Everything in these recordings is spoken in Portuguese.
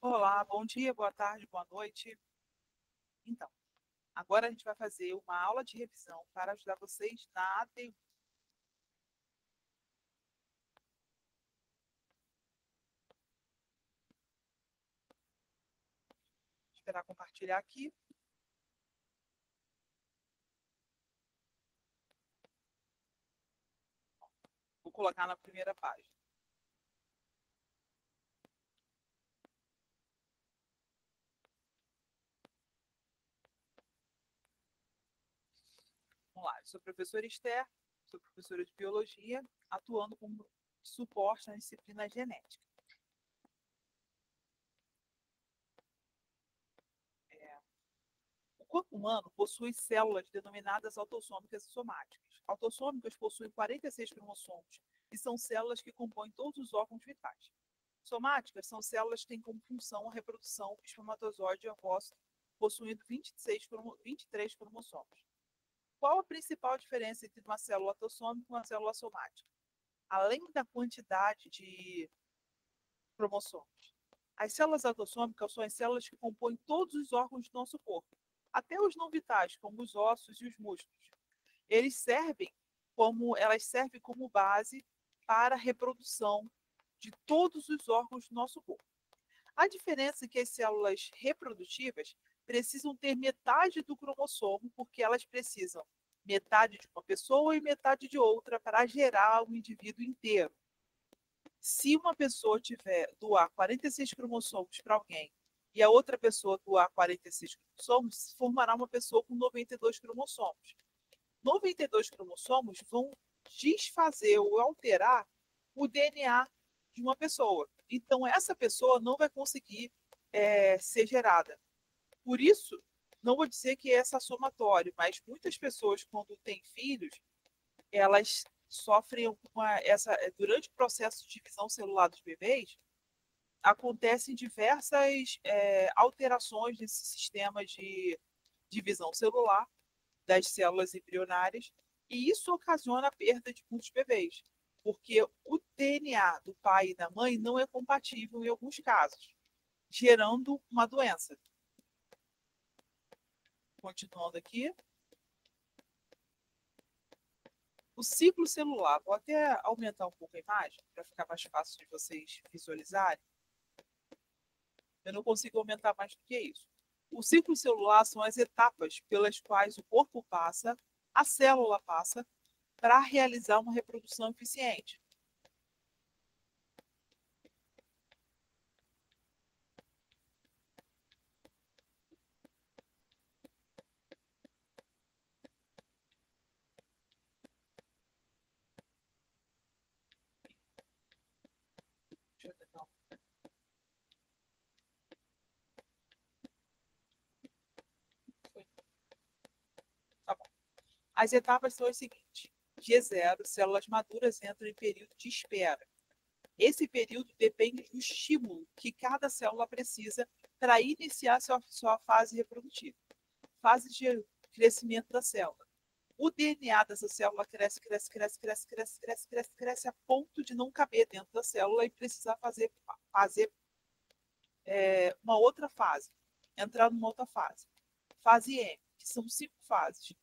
Olá, bom dia, boa tarde, boa noite. Então, agora a gente vai fazer uma aula de revisão para ajudar vocês na AT1. Vou esperar compartilhar aqui. Vou colocar na primeira página. Vamos lá, eu sou professora Esther, sou professora de biologia, atuando como suporte na disciplina genética. O corpo humano possui células denominadas autossômicas e somáticas. Autossômicas possuem 46 cromossomos e são células que compõem todos os órgãos vitais. Somáticas são células que têm como função a reprodução espermatozoide e ovócito, possuindo 23 cromossomos. Qual a principal diferença entre uma célula autossômica e uma célula somática? Além da quantidade de cromossomos. As células autossômicas são as células que compõem todos os órgãos do nosso corpo, até os não vitais, como os ossos e os músculos. Elas servem como base para a reprodução de todos os órgãos do nosso corpo. A diferença é que as células reprodutivas precisam ter metade do cromossomo, porque elas precisam metade de uma pessoa e metade de outra para gerar um indivíduo inteiro. Se uma pessoa doar 46 cromossomos para alguém e a outra pessoa doar 46 cromossomos, formará uma pessoa com 92 cromossomos. 92 cromossomos vão desfazer ou alterar o DNA de uma pessoa. Então, essa pessoa não vai conseguir ser gerada. Por isso, não vou dizer que é essa somatório, mas muitas pessoas, quando têm filhos, elas sofrem durante o processo de divisão celular dos bebês, acontecem diversas alterações nesse sistema de divisão celular das células embrionárias, e isso ocasiona a perda de muitos bebês, porque o DNA do pai e da mãe não é compatível em alguns casos, gerando uma doença. Continuando aqui. O ciclo celular, vou até aumentar um pouco a imagem para ficar mais fácil de vocês visualizarem. Eu não consigo aumentar mais do que isso. O ciclo celular são as etapas pelas quais o corpo passa, a célula passa, para realizar uma reprodução eficiente. Tá bom. As etapas são as seguintes. G0, células maduras entram em período de espera. Esse período depende do estímulo que cada célula precisa para iniciar sua fase reprodutiva. Fase de crescimento da célula. O DNA dessa célula cresce a ponto de não caber dentro da célula e precisar fazer uma outra fase, entrar numa outra fase. Fase M, que são 5 fases: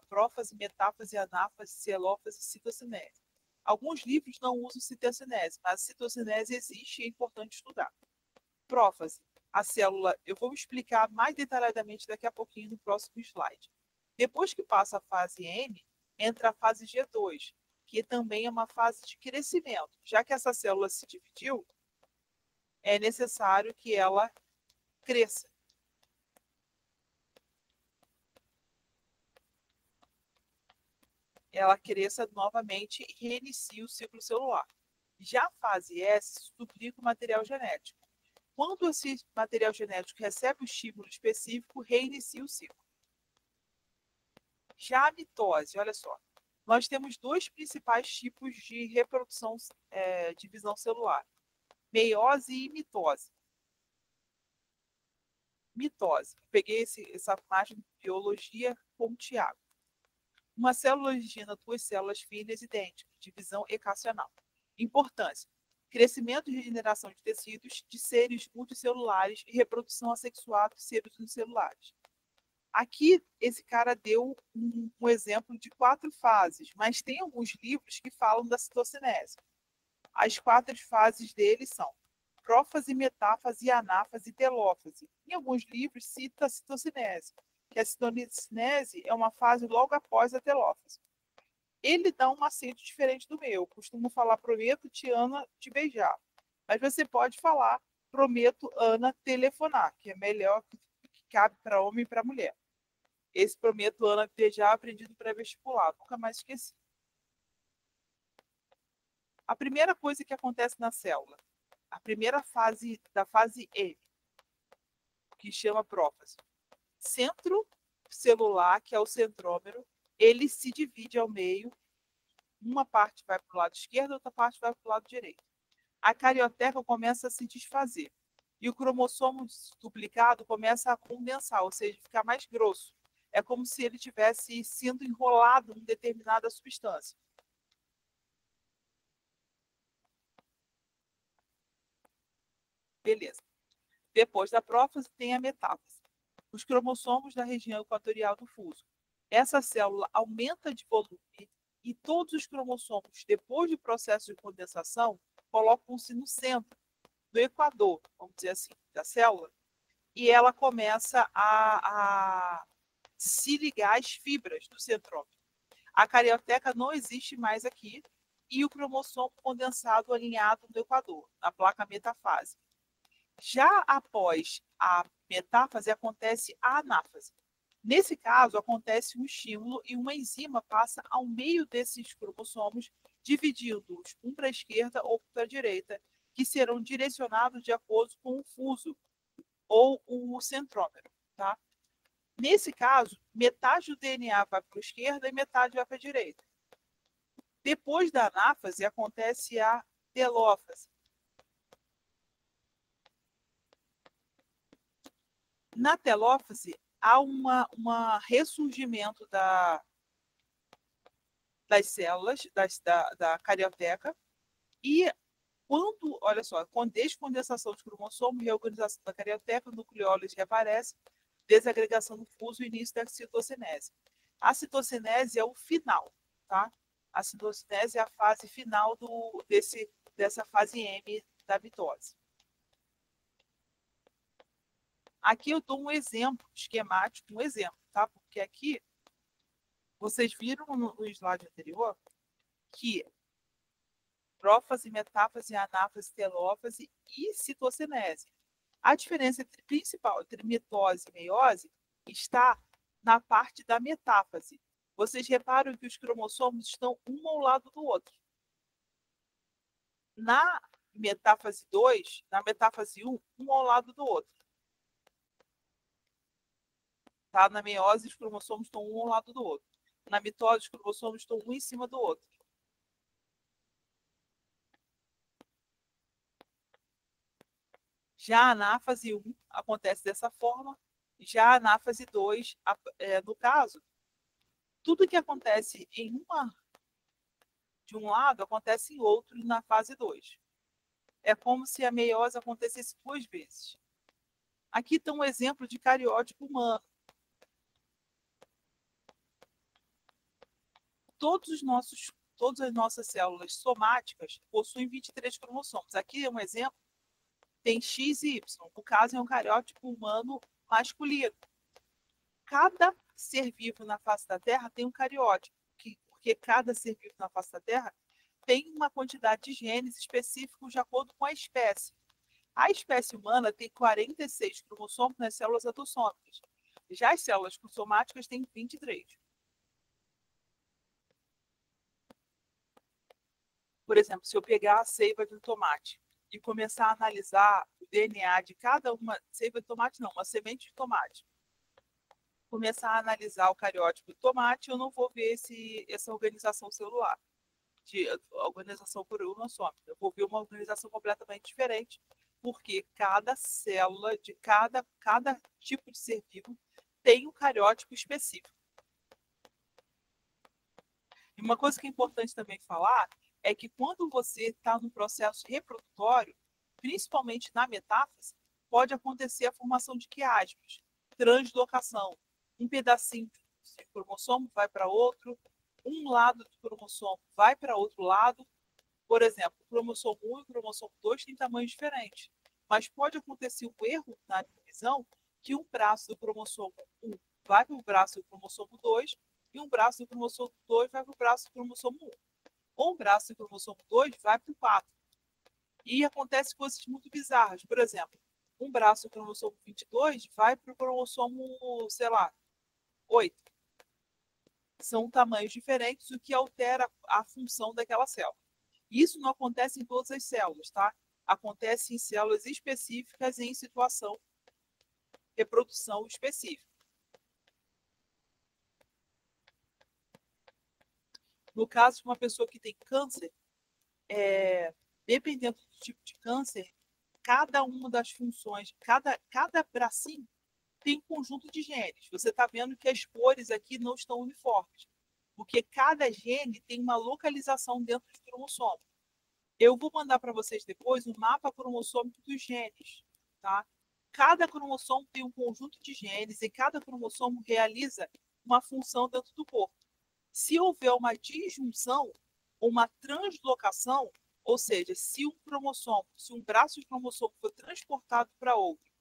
prófase, metáfase, anáfase, celófase e citocinese. Alguns livros não usam citocinese, mas a citocinese existe e é importante estudar. Prófase, a célula, eu vou explicar mais detalhadamente daqui a pouquinho no próximo slide. Depois que passa a fase M, entra a fase G2, que também é uma fase de crescimento. Já que essa célula se dividiu, é necessário que ela cresça. Ela cresça novamente e reinicie o ciclo celular. Já a fase S duplica o material genético. Quando esse material genético recebe o estímulo específico, reinicia o ciclo. Já a mitose, olha só, nós temos dois principais tipos de reprodução, divisão celular: meiose e mitose. Mitose, peguei essa imagem de biologia com o Tiago. Uma célula origina duas células filhas idênticas, divisão equacional. Importância: crescimento e regeneração de tecidos de seres multicelulares e reprodução assexuada de seres unicelulares. Aqui, esse cara deu um exemplo de 4 fases, mas tem alguns livros que falam da citocinese. As 4 fases dele são prófase, metáfase, anáfase e telófase. Em alguns livros cita a citocinese, que a citocinese é uma fase logo após a telófase. Ele dá um acento diferente do meu. Eu costumo falar prometo, te Ana, te beijar. Mas você pode falar prometo, Ana, telefonar, que é melhor, que cabe para homem e para mulher. Esse prometo, Ana, te beijar, aprendi no pré-vestibular. Nunca mais esqueci. A primeira coisa que acontece na célula, a primeira fase da fase M, que chama prófase. Centro celular, que é o centrômero, ele se divide ao meio. Uma parte vai para o lado esquerdo, outra parte vai para o lado direito. A carioteca começa a se desfazer. E o cromossomo duplicado começa a condensar, ou seja, ficar mais grosso. É como se ele tivesse sendo enrolado em determinada substância. Beleza. Depois da prófase tem a metáfase. Os cromossomos da região equatorial do fuso. Essa célula aumenta de volume e todos os cromossomos, depois do processo de condensação, colocam-se no centro do equador, vamos dizer assim, da célula, e ela começa a se ligar às fibras do centrômero. A carioteca não existe mais aqui e o cromossomo condensado alinhado no equador, na placa metafase. Já após a metáfase, acontece a anáfase. Nesse caso, acontece um estímulo e uma enzima passa ao meio desses cromossomos, dividindo-os um para a esquerda ou para a direita, que serão direcionados de acordo com o fuso ou o centrômero. Tá? Nesse caso, metade do DNA vai para a esquerda e metade vai para a direita. Depois da anáfase, acontece a telófase. Na telófase, há um ressurgimento das células da carioteca e quando, olha só, com descondensação de cromossomo, reorganização da carioteca, nucleólise reaparece, desagregação do fuso e início da citocinese. A citocinese é o final, tá? A citocinese é a fase final dessa fase M da mitose. Aqui eu dou um exemplo esquemático, tá? Porque aqui vocês viram no slide anterior que prófase, metáfase, anáfase, telófase e citocinese. A diferença principal entre mitose e meiose está na parte da metáfase. Vocês reparam que os cromossomos estão um ao lado do outro. Na metáfase 2, na metáfase 1, um ao lado do outro. Tá? Na meiose, os cromossomos estão um ao lado do outro. Na mitose, os cromossomos estão um em cima do outro. Já a anáfase 1 acontece dessa forma. Já a anáfase 2, no caso, tudo que acontece de um lado acontece em outro na fase 2. É como se a meiose acontecesse 2 vezes. Aqui está um exemplo de cariótipo humano. Todas as nossas células somáticas possuem 23 cromossomos. Aqui é um exemplo, tem X e Y. No caso, é um cariótipo humano masculino. Cada ser vivo na face da Terra tem um cariótipo, porque cada ser vivo na face da Terra tem uma quantidade de genes específicos de acordo com a espécie. A espécie humana tem 46 cromossomos nas células autossômicas. Já as células somáticas têm 23. Por exemplo, se eu pegar a seiva de um tomate e começar a analisar o DNA de cada uma, seiva de tomate não, uma semente de tomate, começar a analisar o cariótipo do tomate, eu não vou ver essa organização celular, de organização cromossômica. Eu vou ver uma organização completamente diferente, porque cada célula de cada tipo de ser vivo tem um cariótipo específico. E uma coisa que é importante também falar é que quando você está no processo reprodutório, principalmente na metáfase, pode acontecer a formação de quiasmas, translocação. Um pedacinho de cromossomo vai para outro, um lado do cromossomo vai para outro lado. Por exemplo, o cromossomo 1 e o cromossomo 2 têm tamanhos diferentes, mas pode acontecer um erro na divisão que um braço do cromossomo 1 vai para o braço do cromossomo 2 e um braço do cromossomo 2 vai para o braço do cromossomo 1. Ou um braço do cromossomo 2 vai para o 4. E acontece coisas muito bizarras. Por exemplo, um braço do cromossomo 22 vai para o cromossomo, sei lá, 8. São tamanhos diferentes, o que altera a função daquela célula. Isso não acontece em todas as células, tá? Acontece em células específicas e em situação de reprodução específica. No caso de uma pessoa que tem câncer, dependendo do tipo de câncer, cada uma das funções, cada bracinho tem um conjunto de genes. Você está vendo que as cores aqui não estão uniformes, porque cada gene tem uma localização dentro do cromossomo. Eu vou mandar para vocês depois o mapa cromossômico dos genes, tá? Cada cromossomo tem um conjunto de genes e cada cromossomo realiza uma função dentro do corpo. Se houver uma disjunção, uma translocação, ou seja, se um braço de cromossomo for transportado para outro,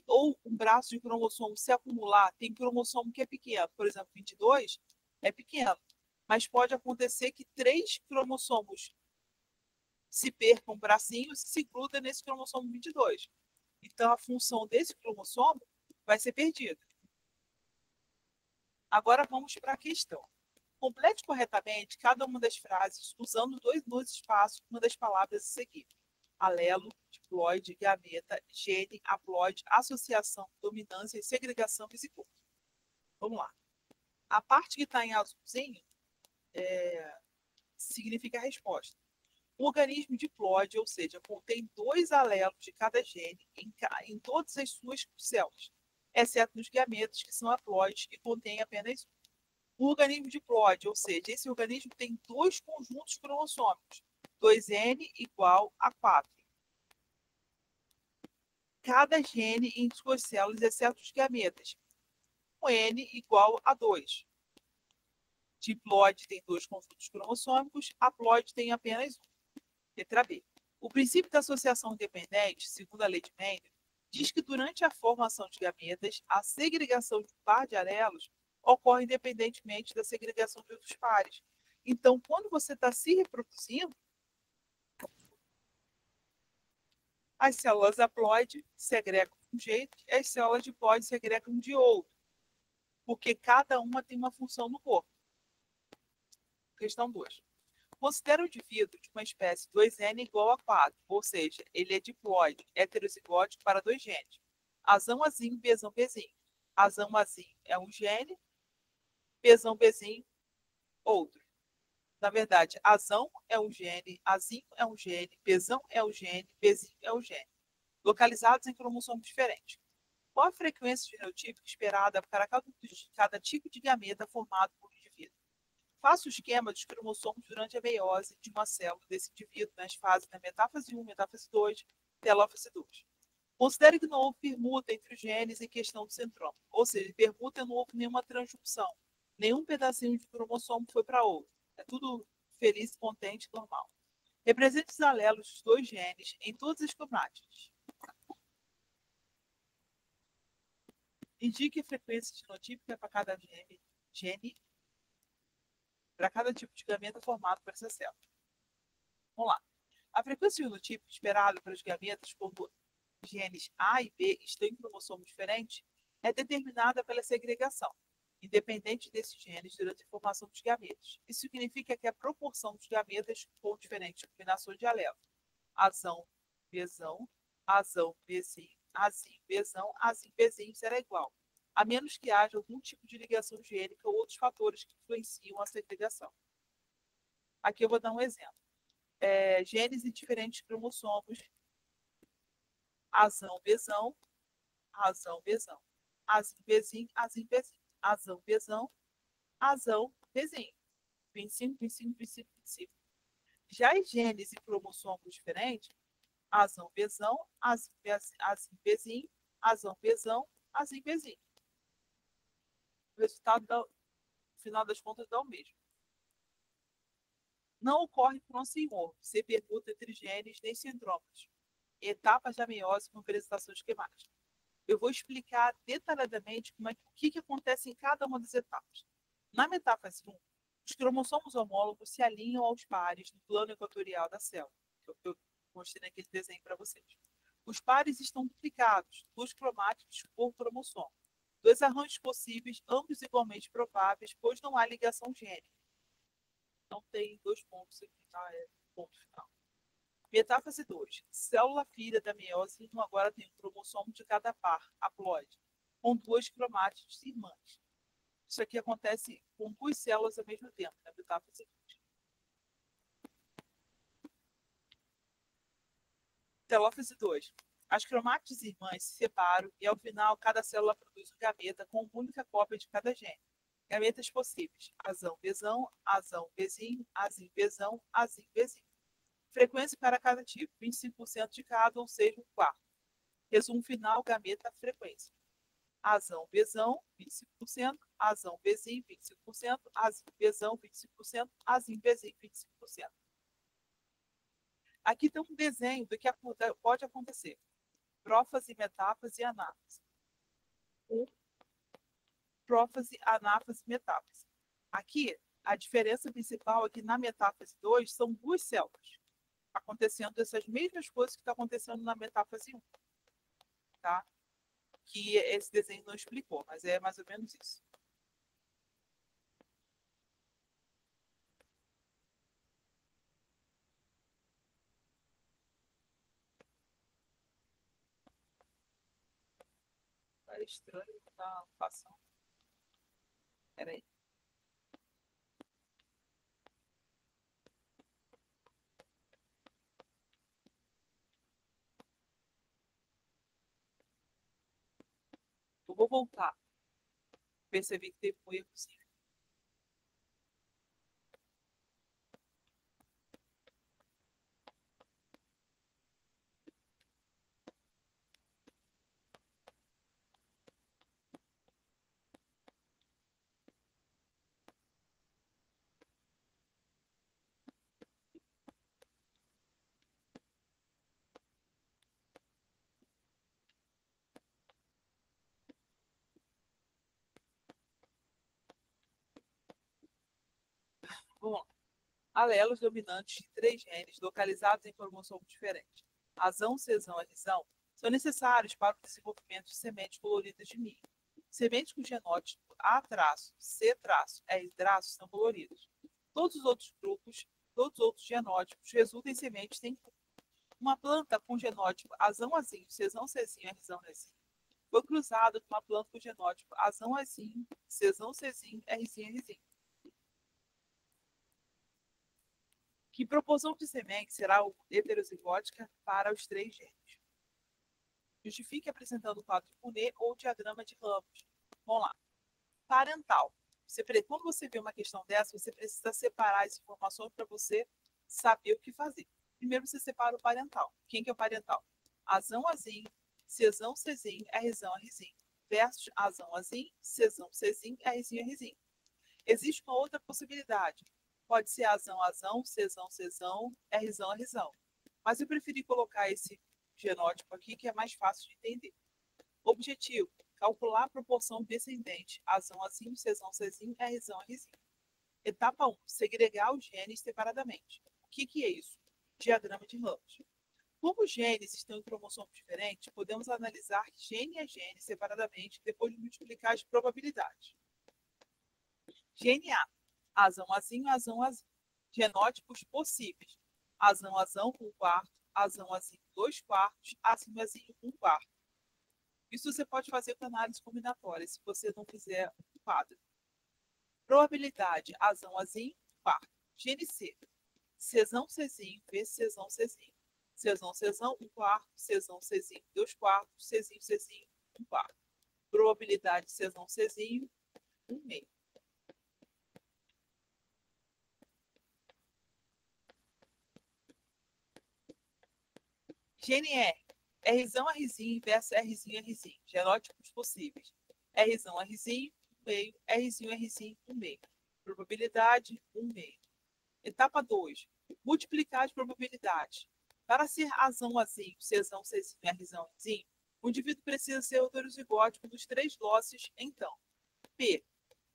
ou um braço de cromossomo se acumular, tem cromossomo que é pequeno, por exemplo, 22 é pequeno, mas pode acontecer que 3 cromossomos se percam bracinhos e se grudam nesse cromossomo 22. Então, a função desse cromossomo vai ser perdida. Agora, vamos para a questão. Complete corretamente cada uma das frases usando dois espaços, uma das palavras a seguir. Alelo, diploide, gameta, gene, haploide, associação, dominância, segregação e zigoto. Vamos lá. A parte que está em azulzinho significa a resposta. O organismo diploide, ou seja, contém 2 alelos de cada gene em todas as suas células, exceto nos gametas, que são haploides e contêm apenas um. O organismo diploide, ou seja, esse organismo tem 2 conjuntos cromossômicos, 2N igual a 4. Cada gene em suas células, exceto os gametas, com N igual a 2. Diploide tem 2 conjuntos cromossômicos, haploide tem apenas um. Letra B. O princípio da associação independente, segundo a lei de Mendel, diz que durante a formação de gametas, a segregação de um par de alelos ocorre independentemente da segregação de outros pares. Então, quando você está se reproduzindo, as células haploide segregam de um jeito e as células diploide segregam de outro, porque cada uma tem uma função no corpo. Questão 2. Considera o indivíduo de uma espécie 2N igual a 4, ou seja, ele é diploide, heterozigótico para 2 genes. Azão, azinho, Bzão, Bzinho. Azão, azinho é um gene, Bzão, Bzinho, outro. Na verdade, azão é um gene, azinho é um gene, Bzão é um gene, Bzinho é um gene, localizados em cromossomos diferentes. Qual a frequência genotípica esperada para cada tipo de gameta formado por um indivíduo? Faça o esquema dos cromossomos durante a meiose de uma célula desse indivíduo nas fases da metáfase 1, metáfase 2, telófase 2. Considere que não houve permuta entre os genes em questão do centroma, ou seja, permuta não houve nenhuma transjunção, nenhum pedacinho de cromossomo foi para outro. É tudo feliz, contente, normal. Represente os alelos dos 2 genes em todas as cromátides. Indique a frequência genotípica para cada gene para cada tipo de gameta formado por essa célula. Vamos lá. A frequência genotípica esperada para os gametas quando genes A e B estão em cromossomos diferentes é determinada pela segregação, independente desses genes durante a formação dos gametas. Isso significa que a proporção dos gametas com diferentes combinações de alelos, azão, Bzão, azão, Bzinho, azinho, Bzão, azinho, Bzinho será igual, a menos que haja algum tipo de ligação gênica ou outros fatores que influenciam a segregação. Aqui eu vou dar um exemplo. Genes em diferentes cromossomos, azão, Bzão, azão, Bzão, azinho, Bzinho, azinho, Bzinho, azão, Bzão, azão, Bzinho, 25, 25, 25, 25. Já as genes e cromossomos diferentes, azão, bezão, azim, bezinho, azão, bezão, azim, bezinho. O resultado, no final das contas, dá o mesmo. Não ocorre cross-simorfo, se permuta entre genes nem síndromes. Etapas da meiose com apresentação esquemática. Eu vou explicar detalhadamente o que acontece em cada uma das etapas. Na metáfase 1, os cromossomos homólogos se alinham aos pares no plano equatorial da célula, que eu mostrei naquele desenho para vocês. Os pares estão duplicados, 2 cromátidos por cromossomo. 2 arranjos possíveis, ambos igualmente prováveis, pois não há ligação gênica. Não tem 2 pontos aqui, tá? É ponto final. Metáfase 2. Célula filha da meiose 1 agora tem um cromossomo de cada par, haploide, com 2 cromátides irmãs. Isso aqui acontece com 2 células ao mesmo tempo, na metáfase 2. Telófase 2. As cromátides irmãs se separam e, ao final, cada célula produz um gameta com uma única cópia de cada gene. Gametas possíveis: azão, bezão, azão, bezinho, azim, bezão, azim, bezinho. Frequência para cada tipo: 25% de cada, ou seja, um quarto. Resumo final: gameta, frequência. Azão, bezão, 25%, azão, bezinho, 25%, azim, bezão, 25%, azim, bezinho, 25%. Aqui tem um desenho do que pode acontecer. Prófase, metáfase e anáfase. Prófase, anáfase, metáfase. Aqui, a diferença principal é que na metáfase 2 são 2 células acontecendo essas mesmas coisas que estão acontecendo na metáfase 1. Tá? Que esse desenho não explicou, mas é mais ou menos isso. Tá estranho, tá passando. Peraí. Eu vou voltar. Percebi que teve um erro sim. Vamos lá. Alelos dominantes de 3 genes localizados em cromossomos diferentes, azão, cesão e risão, são necessários para o desenvolvimento de sementes coloridas de milho. Sementes com genótipo A traço, C traço, R traço são coloridas. Todos os outros grupos, todos os outros genótipos resultam em sementes sem cor. Uma planta com genótipo azão azinho, cesão cezinho, rzão rezinho, foi cruzada com uma planta com genótipo azão azinho, cesão cezinho, rzinho rzinho. Que proporção de semente será heterozigótica para os 3 genes? Justifique apresentando o quadro de Punnett ou diagrama de ramos. Vamos lá. Parental. Quando você vê uma questão dessa, você precisa separar as informações para você saber o que fazer. Primeiro você separa o parental. Quem que é o parental? Azão, azinho, cesão, cezinho, rzão, rzinho. Versus azão, azinho, cesão, cezinho, rzinho, rzinho. Existe uma outra possibilidade. Pode ser azão, azão, cesão, cesão, rzão, rzão. Mas eu preferi colocar esse genótipo aqui, que é mais fácil de entender. Objetivo: calcular a proporção descendente, azão, azinho, cesão, cezinho, rzão, rzinho. Etapa 1, segregar os genes separadamente. O que é isso? Diagrama de ramos. Como os genes estão em cromossomos diferentes, podemos analisar gene a gene separadamente depois de multiplicar as probabilidades. Gene A, azão, azinho, azão, azinho. Genótipos possíveis: azão, azão, 1/4, azão, azinho, 2/4, azinho, azinho, 1/4. Isso você pode fazer com análise combinatória, se você não fizer o quadro. Probabilidade: azão, azinho, 1/4. Gene C, cesão, cezinho, vezes cesão, cezinho. Cesão, cesão, 1/4, cesão, cezinho, 2/4, cezinho, cezinho, 1/4. Probabilidade: cesão, cezinho, 1/2. GNR, Rzão, Rzinho versus Rzinho, Rzinho. Genótipos possíveis. Rzão, Rzinho, 1 meio. Rzinho, Rzinho, 1 meio. Probabilidade, 1 meio. Etapa 2. Multiplicar as probabilidades. Para ser Azão, Azinho, Czão, Czinho, Rzão, Rzinho, o indivíduo precisa ser heterozigótico dos 3 losses, então. P.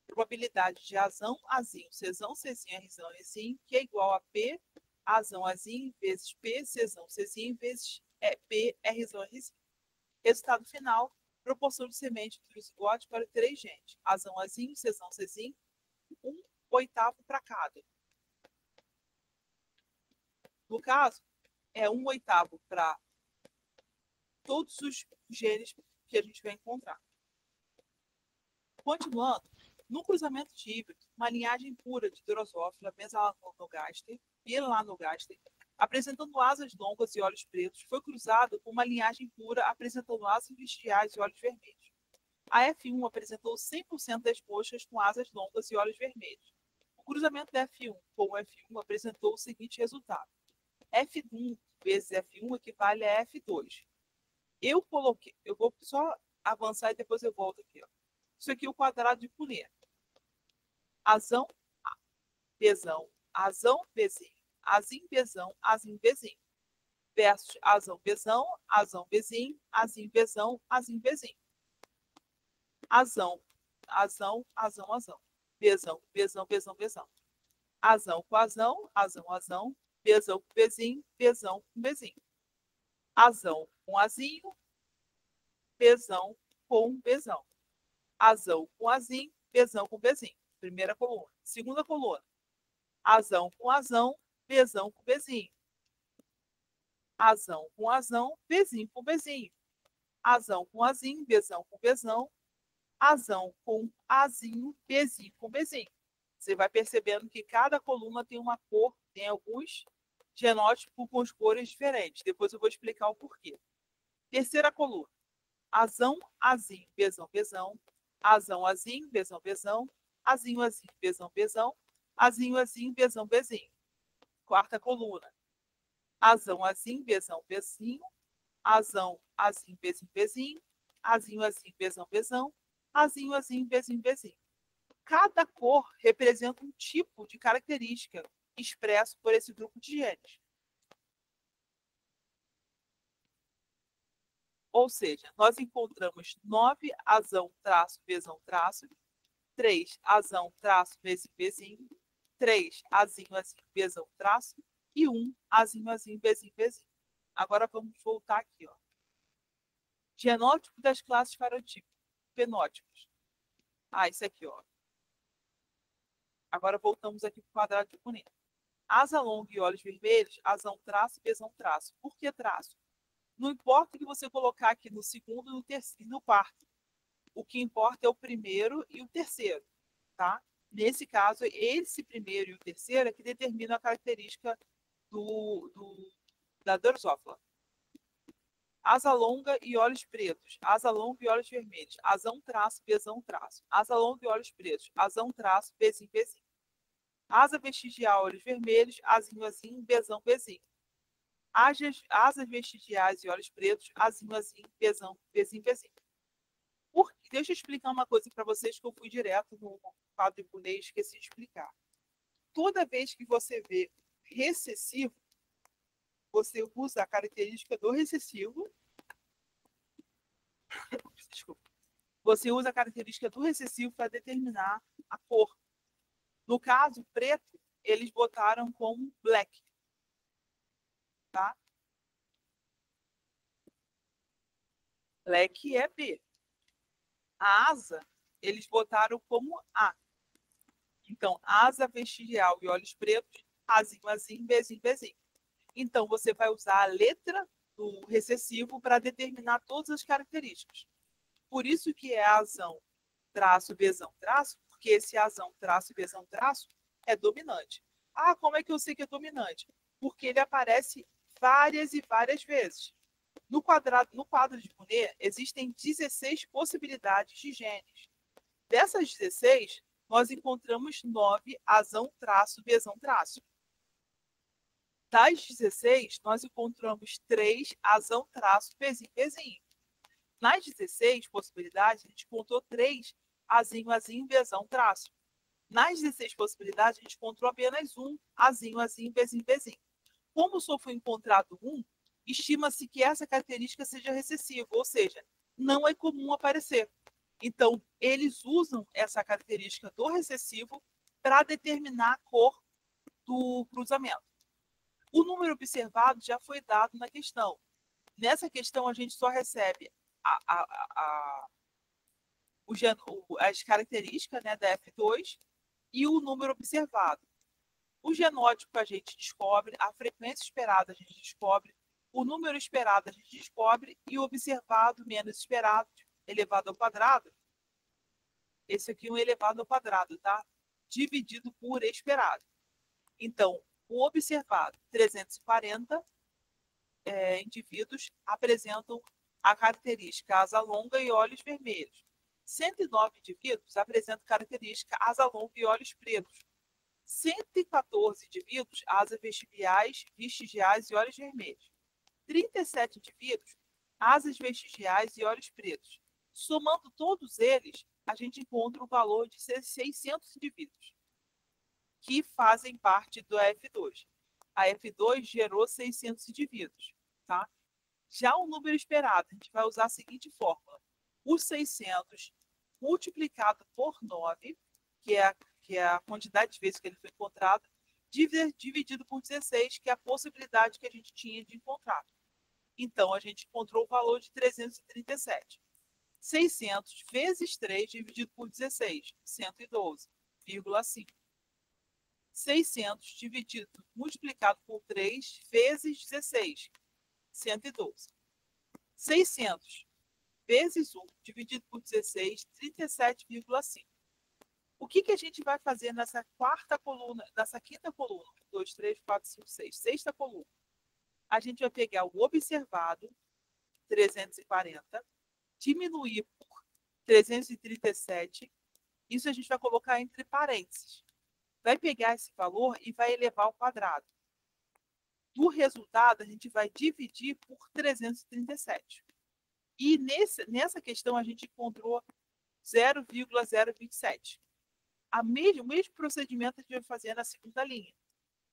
Probabilidade de Azão, Azinho, Czão, Czinho, Rzão, Rzinho, que é igual a P, Azão, Azinho, vezes P, Czão, Czinho, vezes P, Rzão, Rzinho. Resultado final, proporção de semente do zigote para 3 genes. Azão, Azinho, Czão, Czinho, 1/8 para cada. No caso, é 1/8 para todos os genes que a gente vai encontrar. Continuando, no cruzamento de híbridos, uma linhagem pura de Drosophila melanogaster, apresentando asas longas e olhos pretos, foi cruzado com uma linhagem pura apresentando asas vestigiais e olhos vermelhos. A F1 apresentou 100% das mochas com asas longas e olhos vermelhos. O cruzamento da F1 com o F1 apresentou o seguinte resultado. F1 vezes F1 equivale a F2. Eu vou só avançar e depois eu volto aqui. Ó. Isso aqui é o quadrado de Punnett. Azão, Bzão, Azão, Bzinho, Azim, Bzão, Azim, Bzinho. Versus Azão, Bzão, Azão, Bzinho, Azim, Bzão, Azim, Bzinho. Azão, Azão, Azão, Azão. Bzão, Bzão, Bzão, Bzão. Azão com Azão, Azão, Azão. Bzão com Bzinho, Bzão com Bzinho. Azão com Azinho, Bzão com Bzão. Azão com Azinho, Bzão com Bzinho. Primeira coluna. Segunda coluna. Azão com Azão, Bzão com Bzinho. Azão com Azão, Bzinho com Bzinho. Azão com Azinho, Bzão com Bzão. Azão com Azinho, Bzinho com Bzinho. Você vai percebendo que cada coluna tem uma cor, tem alguns genótipos com cores diferentes. Depois eu vou explicar o porquê. Terceira coluna. Azão, Azinho, Bzão, Bzão. Azão, Azinho, Bzão, Bzão. Azinho, Azinho, Bzão, Bzão. Azinho, Azinho, Bzão, Bzinho. Quarta coluna. Azão, Azinho, Bzão, Bzinho. Azão, Azinho, Bzinho, Bzinho. Azinho, Azinho, Bzão, Bzão. Azinho, Azinho, Bzinho, Bzinho. Cada cor representa um tipo de característica expresso por esse grupo de genes. Ou seja, nós encontramos 9 azão, traço, Bzão, traço, 3 azão, traço, vezes Bzinho, 3 azinho, azinho, Bzão, traço, e 1 azinho, azinho, Bzinho, Bzinho. Agora vamos voltar aqui. Ó. Genótipo das classes fenótipos. Isso aqui, ó. Agora voltamos aqui para o quadrado de Punnett. Asa longa e olhos vermelhos, azão, traço, Bzão, traço. Por que traço? Não importa o que você colocar aqui no segundo, no terceiro e no quarto. O que importa é o primeiro e o terceiro, tá? Nesse caso, esse primeiro e o terceiro é que determinam a característica da Drosophila. Asa longa e olhos pretos. Asa longa e olhos vermelhos. Azão, traço, Bzão, traço. Asa longa e olhos pretos. Azão, traço, Bzinho, Bzinho. Asa vestigial, olhos vermelhos. Azinho, azinho, Bzão, Bzinho. Asas vestigiais e olhos pretos. Azinho, azinho, Bzão, Bzinho, Bzinho. Deixa eu explicar uma coisa para vocês que eu fui direto no quadro de Punnett e esqueci de explicar. Toda vez que você vê recessivo, você usa a característica do recessivo. Desculpa. Você usa a característica do recessivo para determinar a cor. No caso, preto, eles botaram como black. Tá? Black é B. A asa, eles botaram como A. Então, asa vestigial e olhos pretos, azinho, azinho, Bzinho, Bzinho. Então, você vai usar a letra do recessivo para determinar todas as características. Por isso que é azão, traço, Bzão, traço, porque esse azão, traço, Bzão, traço é dominante. Como é que eu sei que é dominante? Porque ele aparece várias e várias vezes. No quadro de Punnett, existem 16 possibilidades de genes. Dessas 16, nós encontramos 9 azão, traço, Bzão, traço. Das 16, nós encontramos 3 azão, traço, pezinho, pezinho. Nas 16 possibilidades, a gente encontrou 3 azinho, azinho, bezão, traço. Nas 16 possibilidades, a gente encontrou apenas um azinho, azinho, bezinho, bezinho. Como só foi encontrado um, estima-se que essa característica seja recessiva, ou seja, não é comum aparecer. Então, eles usam essa característica do recessivo para determinar a cor do cruzamento. O número observado já foi dado na questão. Nessa questão, a gente só recebe as características, né, da F2 e o número observado. O genótipo a gente descobre, a frequência esperada a gente descobre, o número esperado a gente descobre e o observado menos esperado, elevado ao quadrado, esse aqui é um elevado ao quadrado, tá? Dividido por esperado. Então, o observado, 340 indivíduos apresentam a característica asa longa e olhos vermelhos. 109 indivíduos apresentam característica asa longa e olhos pretos. 114 indivíduos, asas vestigiais e olhos vermelhos. 37 indivíduos, asas vestigiais e olhos pretos. Somando todos eles, a gente encontra um valor de 600 indivíduos que fazem parte do F2. A F2 gerou 600 indivíduos, tá? Já o número esperado, a gente vai usar a seguinte fórmula. Os 600 multiplicado por 9, que é a quantidade de vezes que ele foi encontrado, dividido por 16, que é a possibilidade que a gente tinha de encontrar. Então, a gente encontrou o valor de 337. 600 vezes 3 dividido por 16, 112,5. 600 dividido, multiplicado por 3 vezes 16, 112. 600 vezes 1 dividido por 16, 37,5. O que a gente vai fazer nessa quarta coluna, nessa quinta coluna? 1, 2, 3, 4, 5, 6. Sexta coluna. A gente vai pegar o observado, 340, diminuir por 337. Isso a gente vai colocar entre parênteses. Vai pegar esse valor e vai elevar ao quadrado. Do resultado, a gente vai dividir por 337. E nessa questão, a gente encontrou 0,027. O mesmo procedimento a gente vai fazer na segunda linha.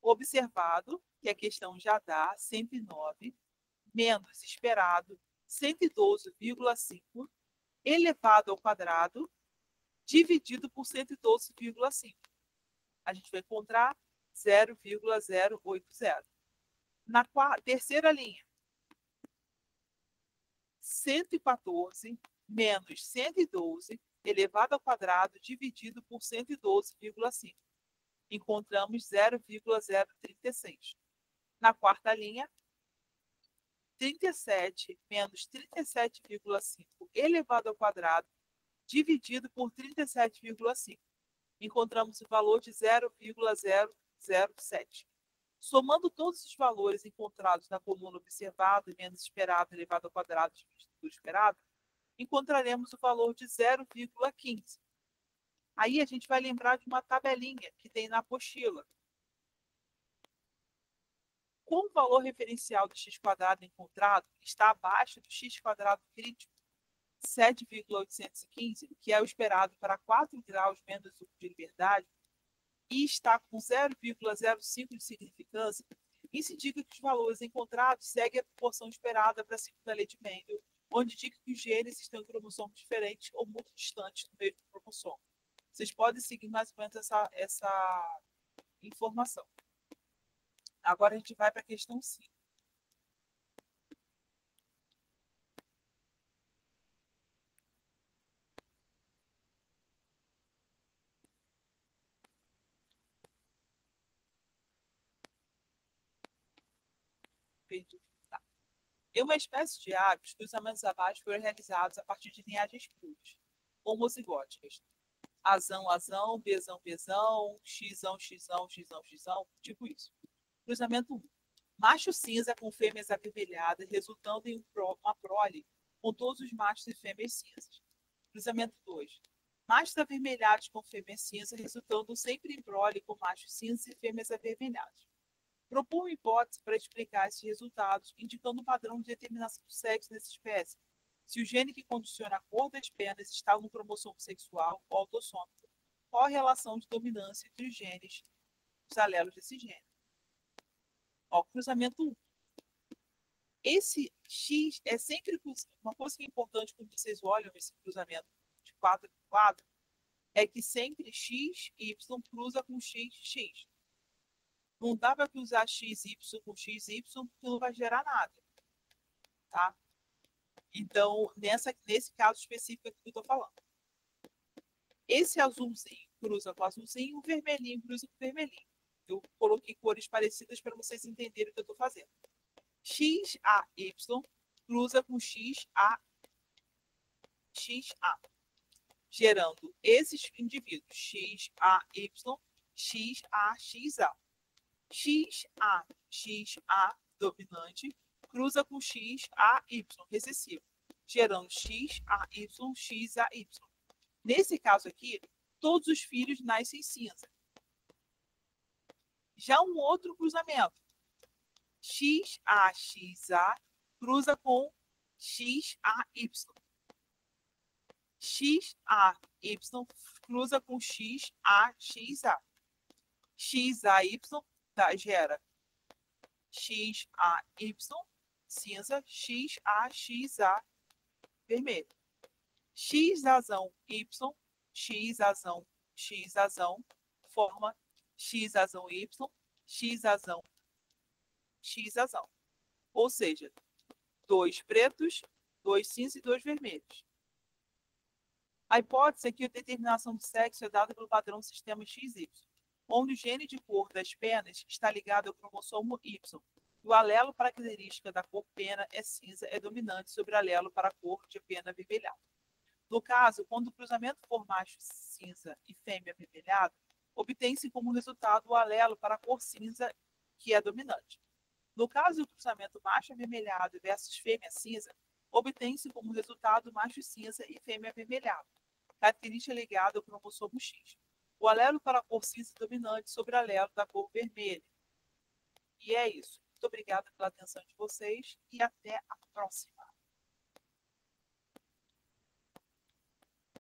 Observado, que a questão já dá, 109, menos esperado, 112,5, elevado ao quadrado, dividido por 112,5. A gente vai encontrar 0,080. Na terceira linha, 114 menos 112 elevado ao quadrado dividido por 112,5. Encontramos 0,036. Na quarta linha, 37 menos 37,5 elevado ao quadrado dividido por 37,5. Encontramos o valor de 0,007. Somando todos os valores encontrados na coluna observado menos esperado elevado ao quadrado dividido por esperado, encontraremos o valor de 0,15. Aí a gente vai lembrar de uma tabelinha que tem na apostila. Como o valor referencial do x² encontrado está abaixo do x² crítico, 7,815, que é o esperado para 4 graus menos 1 de liberdade, e está com 0,05 de significância, isso indica que os valores encontrados seguem a proporção esperada para a segunda lei de Mendel, onde indica que os genes estão em cromossomos diferentes ou muito distantes do mesmo cromossomo. Vocês podem seguir mais ou menos essa informação. Agora a gente vai para a questão 5. Tá. Em uma espécie de aves, cruzamentos abaixo foram realizados a partir de linhagens puras, homozigóticas. Azão, azão, bezão, bezão, xizão, xizão, xizão, xizão, tipo isso. Cruzamento 1. Macho cinza com fêmeas avermelhadas, resultando em uma prole com todos os machos e fêmeas cinzas. Cruzamento 2. Machos avermelhados com fêmeas cinzas, resultando sempre em prole com machos cinzas e fêmeas avermelhadas. Propõe uma hipótese para explicar esses resultados, indicando um padrão de determinação do sexo nessa espécie. Se o gene que condiciona a cor das penas está no cromossomo sexual ou autossômico, qual a relação de dominância entre os genes, os alelos desse gene? Ó, cruzamento 1. Esse X é sempre uma coisa que é importante quando vocês olham esse cruzamento de quadro em quadro, é que sempre X, Y cruza com X, X. Não dá para cruzar XY com XY, porque não vai gerar nada. Tá? Então, nesse caso específico que eu estou falando. Esse azulzinho cruza com azulzinho, o vermelhinho cruza com vermelhinho. Eu coloquei cores parecidas para vocês entenderem o que eu estou fazendo. XAY cruza com XA, gerando esses indivíduos, XAY, XA, XA. XA dominante cruza com XAY recessivo, gerando XAY, XAY. Nesse caso aqui, todos os filhos nascem cinza. Já um outro cruzamento, XA cruza com XAY. XAY cruza com XAXA. XAY gera XAY cinza, XAXA vermelho. Xazão Y, Xazão forma Xazão Y, Xazão. Ou seja, 2 pretos, 2 cinzas e 2 vermelhos. A hipótese é que a determinação do sexo é dada pelo padrão sistema XY, onde o gene de cor das penas está ligado ao cromossomo Y. O alelo para a característica da cor pena é cinza é dominante sobre o alelo para a cor de pena avermelhada. No caso, quando o cruzamento for macho cinza e fêmea avermelhada, obtém-se como resultado o alelo para a cor cinza, que é dominante. No caso do cruzamento macho avermelhado versus fêmea cinza, obtém-se como resultado macho cinza e fêmea avermelhada, característica ligada ao cromossomo X. O alelo para a cor cinza dominante sobre o alelo da cor vermelha. E é isso. Muito obrigada pela atenção de vocês e até a próxima.